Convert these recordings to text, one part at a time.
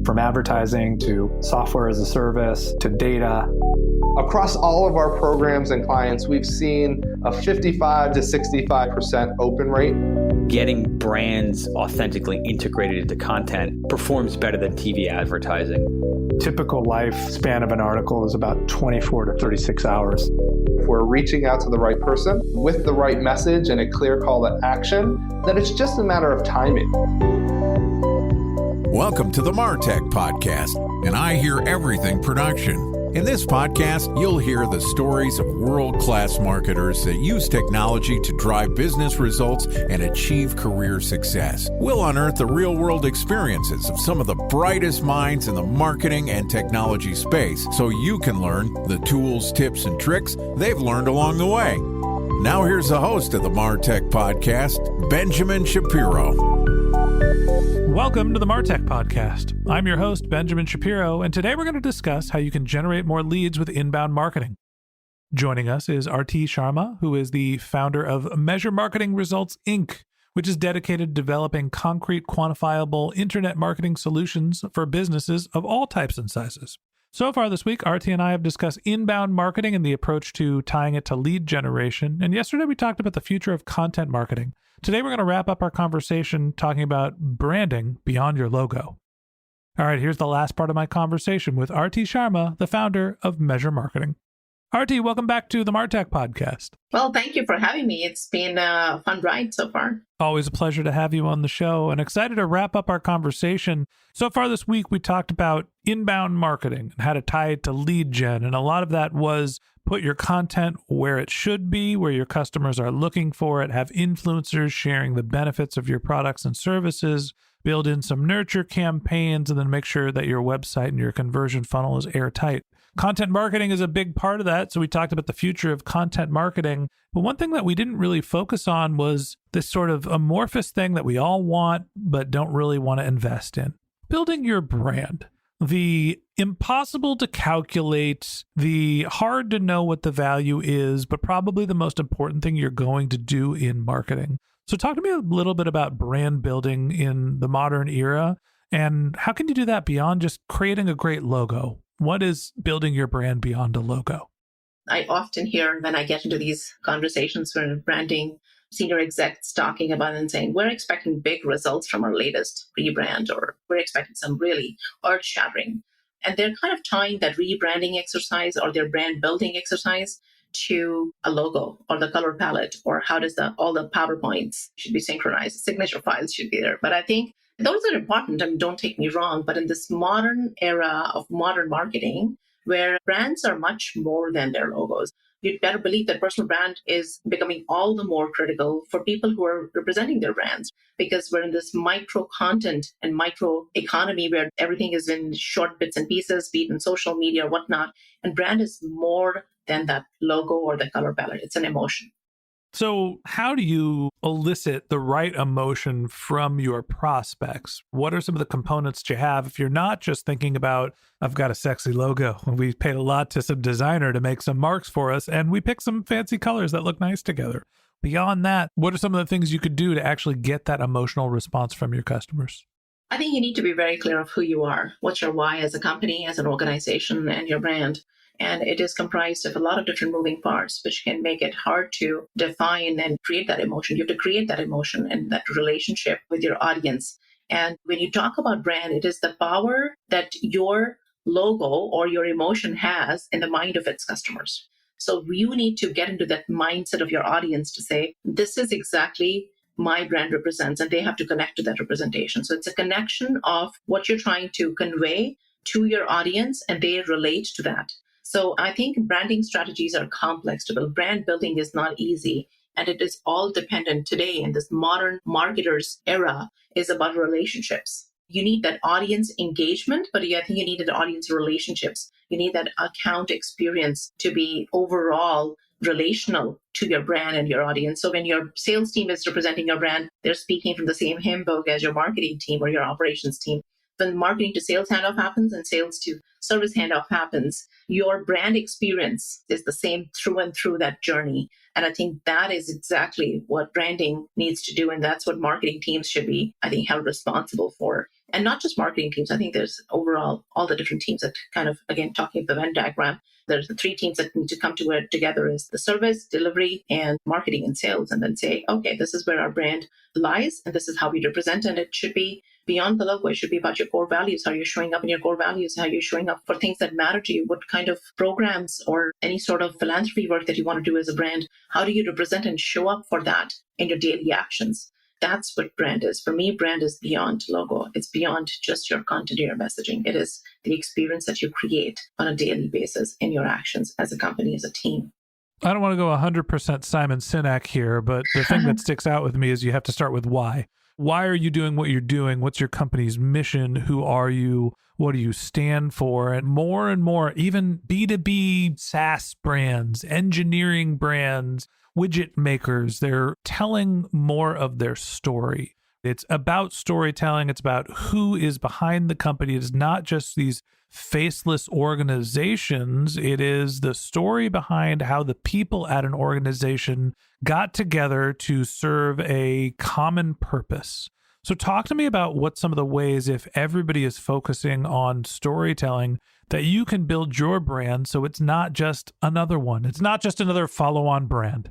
From advertising to software as a service to data. Across all of our programs and clients, we've seen a 55 to 65% open rate. Getting brands authentically integrated into content performs better than TV advertising. Typical lifespan of an article is about 24 to 36 hours. If we're reaching out to the right person with the right message and a clear call to action, then it's just a matter of timing. Welcome to the MarTech Podcast, and I Hear Everything production. In this podcast, you'll hear the stories of world-class marketers that use technology to drive business results and achieve career success. We'll unearth the real-world experiences of some of the brightest minds in the marketing and technology space so you can learn the tools, tips, and tricks they've learned along the way. Now here's the host of the MarTech Podcast, Benjamin Shapiro. Welcome to the MarTech Podcast. I'm your host, Benjamin Shapiro, and today we're going to discuss how you can generate more leads with inbound marketing. Joining us is Arti Sharma, who is the founder of Measure Marketing Results, Inc., which is dedicated to developing concrete, quantifiable internet marketing solutions for businesses of all types and sizes. So far this week, Arti and I have discussed inbound marketing and the approach to tying it to lead generation, and yesterday we talked about the future of content marketing. Today, we're going to wrap up our conversation talking about branding beyond your logo. All right, here's the last part of my conversation with Arti Sharma, the founder of Measure Marketing. Arti, welcome back to the MarTech Podcast. Well, thank you for having me. It's been a fun ride so far. Always a pleasure to have you on the show and excited to wrap up our conversation. So far this week, we talked about inbound marketing and how to tie it to lead gen. And a lot of that was put your content where it should be, where your customers are looking for it, have influencers sharing the benefits of your products and services, build in some nurture campaigns, and then make sure that your website and your conversion funnel is airtight. Content marketing is a big part of that. So we talked about the future of content marketing. But one thing that we didn't really focus on was this sort of amorphous thing that we all want, but don't really want to invest in. Building your brand. The impossible to calculate, the hard to know what the value is, but probably the most important thing you're going to do in marketing. So talk to me a little bit about brand building in the modern era, and how can you do that beyond just creating a great logo? What is building your brand beyond a logo? I often hear when I get into these conversations for branding, senior execs talking about it and saying, we're expecting big results from our latest rebrand, or we're expecting some really earth-shattering. And they're kind of tying that rebranding exercise or their brand building exercise to a logo or the color palette, or how does all the PowerPoints should be synchronized, signature files should be there. But I think those are important, and don't take me wrong, but in this modern era of modern marketing, where brands are much more than their logos, you'd better believe that personal brand is becoming all the more critical for people who are representing their brands, because we're in this micro content and micro economy where everything is in short bits and pieces, be it in social media or whatnot. And brand is more than that logo or the color palette. It's an emotion. So how do you elicit the right emotion from your prospects? What are some of the components that you have if you're not just thinking about, I've got a sexy logo, we paid a lot to some designer to make some marks for us, and we picked some fancy colors that look nice together? Beyond that, what are some of the things you could do to actually get that emotional response from your customers? I think you need to be very clear of who you are, what's your why as a company, as an organization, and your brand. And it is comprised of a lot of different moving parts, which can make it hard to define and create that emotion. You have to create that emotion and that relationship with your audience. And when you talk about brand, it is the power that your logo or your emotion has in the mind of its customers. So you need to get into that mindset of your audience to say, this is exactly my brand represents, and they have to connect to that representation. So it's a connection of what you're trying to convey to your audience, and they relate to that. So I think branding strategies are complex to build. Brand building is not easy, and it is all dependent today in this modern marketers era is about relationships. You need that audience engagement, but I think you need that audience relationships. You need that account experience to be overall relational to your brand and your audience. So when your sales team is representing your brand, they're speaking from the same hymn book as your marketing team or your operations team. when marketing to sales handoff happens and sales to service handoff happens, your brand experience is the same through and through that journey. And I think that is exactly what branding needs to do. And that's what marketing teams should be, I think, held responsible for. And not just marketing teams. I think there's overall all the different teams that kind of, again, talking the Venn diagram, there's the three teams that need to come together is the service, delivery, and marketing and sales. And then say, okay, this is where our brand lies and this is how we represent. And it should be beyond the logo. It should be about your core values, how you're showing up in your core values, how you're showing up for things that matter to you, what kind of programs or any sort of philanthropy work that you want to do as a brand. How do you represent and show up for that in your daily actions? That's what brand is. For me, brand is beyond logo. It's beyond just your content or your messaging. It is the experience that you create on a daily basis in your actions as a company, as a team. I don't want to go 100% Simon Sinek here, but the thing that sticks out with me is you have to start with why. Why are you doing what you're doing? What's your company's mission? Who are you? What do you stand for? And more, even B2B SaaS brands, engineering brands, widget makers, they're telling more of their story. It's about storytelling. It's about who is behind the company. It's not just these faceless organizations. It is the story behind how the people at an organization got together to serve a common purpose. So talk to me about what some of the ways, if everybody is focusing on storytelling, that you can build your brand so it's not just another one. It's not just another follow-on brand.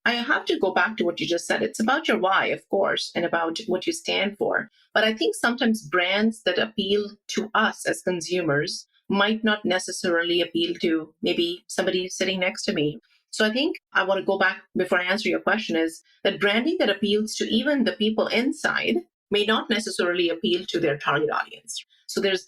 I have to go back to what you just said. It's about your why, of course, and about what you stand for. But I think sometimes brands that appeal to us as consumers might not necessarily appeal to maybe somebody sitting next to me. So I think I want to go back before I answer your question is that branding that appeals to even the people inside may not necessarily appeal to their target audience. So there's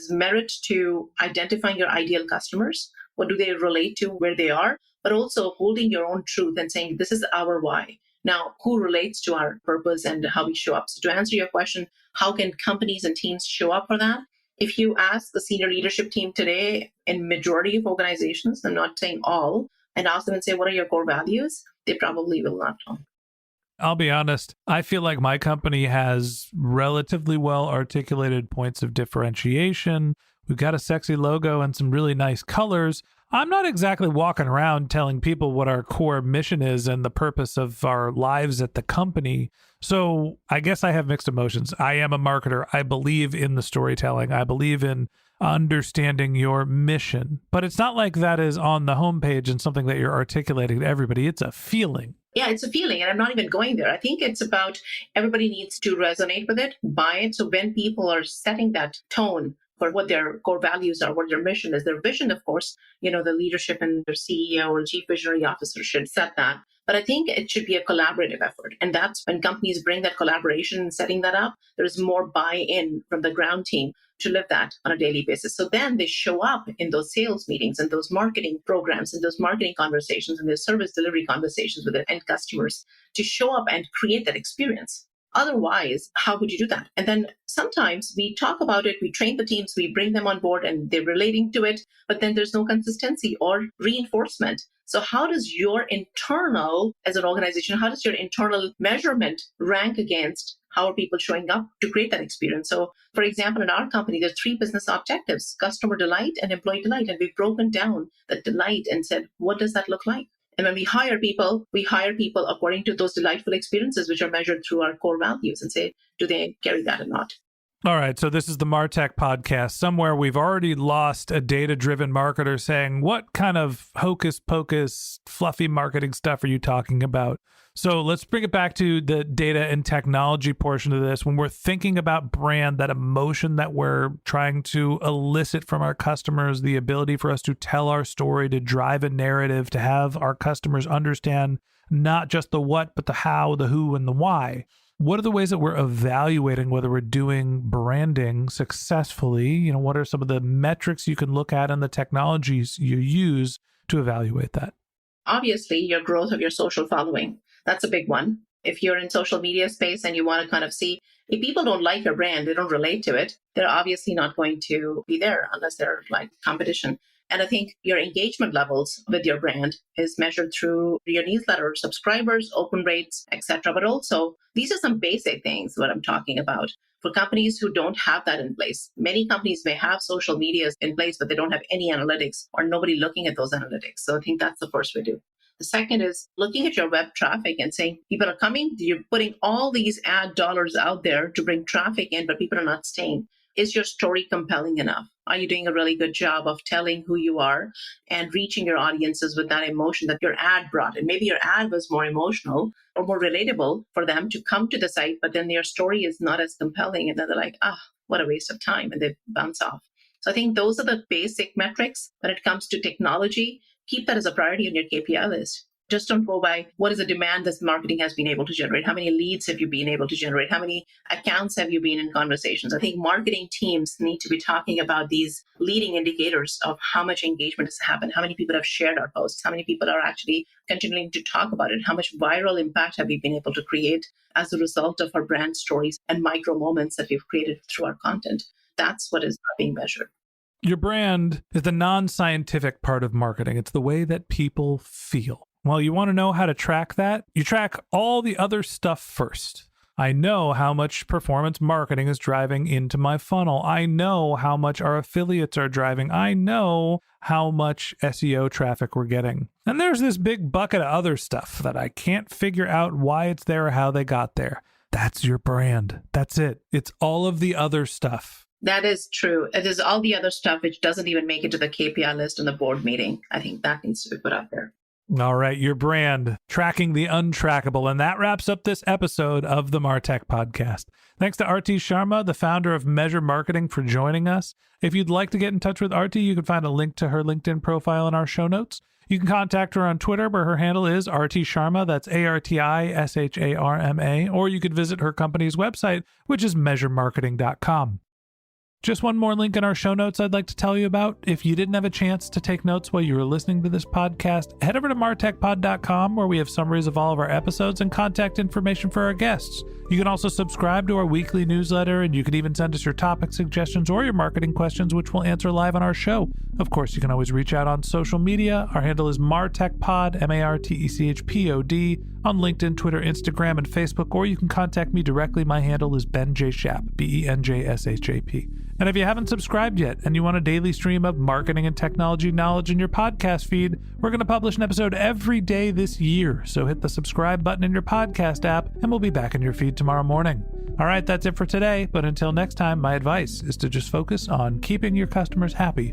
merit to identifying your ideal customers. What do they relate to, where they are? But also holding your own truth and saying, this is our why. Now, who relates to our purpose and how we show up? So to answer your question, how can companies and teams show up for that? If you ask the senior leadership team today in majority of organizations, I'm not saying all, and ask them and say, what are your core values? They probably will not know. I'll be honest, I feel like my company has relatively well articulated points of differentiation. We've got a sexy logo and some really nice colors. I'm not exactly walking around telling people what our core mission is and the purpose of our lives at the company. So I guess I have mixed emotions. I am a marketer. I believe in the storytelling. I believe in understanding your mission. But it's not like that is on the homepage and something that you're articulating to everybody. It's a feeling. Yeah, it's a feeling, and I'm not even going there. I think it's about everybody needs to resonate with it, buy it. So when people are setting that tone for what their core values are, what their mission is, their vision, of course, the leadership and their CEO or chief visionary officer should set that. But I think it should be a collaborative effort. And that's when companies bring that collaboration and setting that up, there's more buy-in from the ground team to live that on a daily basis. So then they show up in those sales meetings and those marketing programs and those marketing conversations and their service delivery conversations with their end customers to show up and create that experience. Otherwise, how would you do that? And then sometimes we talk about it, we train the teams, we bring them on board and they're relating to it, but then there's no consistency or reinforcement. So how does your internal, as an organization, how does your internal measurement rank against how are people showing up to create that experience? So for example, in our company, there are 3 business objectives, customer delight and employee delight. And we've broken down the delight and said, what does that look like? And when we hire people according to those delightful experiences, which are measured through our core values and say, do they carry that or not? All right. So this is the MarTech podcast. Somewhere we've already lost a data-driven marketer saying, what kind of hocus pocus, fluffy marketing stuff are you talking about? So let's bring it back to the data and technology portion of this. When we're thinking about brand, that emotion that we're trying to elicit from our customers, the ability for us to tell our story, to drive a narrative, to have our customers understand not just the what, but the how, the who, and the why. What are the ways that we're evaluating whether we're doing branding successfully? What are some of the metrics you can look at and the technologies you use to evaluate that? Obviously, your growth of your social following. That's a big one. If you're in social media space and you want to kind of see, if people don't like your brand, they don't relate to it, they're obviously not going to be there unless they're like competition. And I think your engagement levels with your brand is measured through your newsletter subscribers, open rates, etc. But also, these are some basic things what I'm talking about. For companies who don't have that in place, many companies may have social medias in place, but they don't have any analytics or nobody looking at those analytics. So I think that's the first we do. The second is looking at your web traffic and saying, people are coming, you're putting all these ad dollars out there to bring traffic in, but people are not staying. Is your story compelling enough? Are you doing a really good job of telling who you are and reaching your audiences with that emotion that your ad brought? And maybe your ad was more emotional or more relatable for them to come to the site, but then their story is not as compelling. And then they're like, what a waste of time. And they bounce off. So I think those are the basic metrics when it comes to technology. Keep that as a priority on your KPI list. Just don't go by what is the demand that marketing has been able to generate. How many leads have you been able to generate? How many accounts have you been in conversations? I think marketing teams need to be talking about these leading indicators of how much engagement has happened, how many people have shared our posts, how many people are actually continuing to talk about it, how much viral impact have we been able to create as a result of our brand stories and micro moments that we've created through our content. That's what is being measured. Your brand is the non-scientific part of marketing. It's the way that people feel. Well, you want to know how to track that? You track all the other stuff first. I know how much performance marketing is driving into my funnel. I know how much our affiliates are driving. I know how much SEO traffic we're getting. And there's this big bucket of other stuff that I can't figure out why it's there or how they got there. That's your brand. That's it. It's all of the other stuff. That is true. It is all the other stuff which doesn't even make it to the KPI list in the board meeting. I think that needs to be put up there. All right, your brand, tracking the untrackable. And that wraps up this episode of the MarTech Podcast. Thanks to Arti Sharma, the founder of Measure Marketing, for joining us. If you'd like to get in touch with Arti, you can find a link to her LinkedIn profile in our show notes. You can contact her on Twitter, where her handle is Arti Sharma. That's ARTISHARMA. Or you could visit her company's website, which is measuremarketing.com. Just one more link in our show notes I'd like to tell you about. If you didn't have a chance to take notes while you were listening to this podcast, head over to martechpod.com, where we have summaries of all of our episodes and contact information for our guests. You can also subscribe to our weekly newsletter, and you can even send us your topic suggestions or your marketing questions, which we'll answer live on our show. Of course, you can always reach out on social media. Our handle is martechpod, MARTECHPOD, on LinkedIn, Twitter, Instagram, and Facebook, or you can contact me directly. My handle is Ben J. Shap, BENJSHAP. And if you haven't subscribed yet and you want a daily stream of marketing and technology knowledge in your podcast feed, we're going to publish an episode every day this year. So hit the subscribe button in your podcast app, and we'll be back in your feed tomorrow morning. All right, that's it for today. But until next time, my advice is to just focus on keeping your customers happy.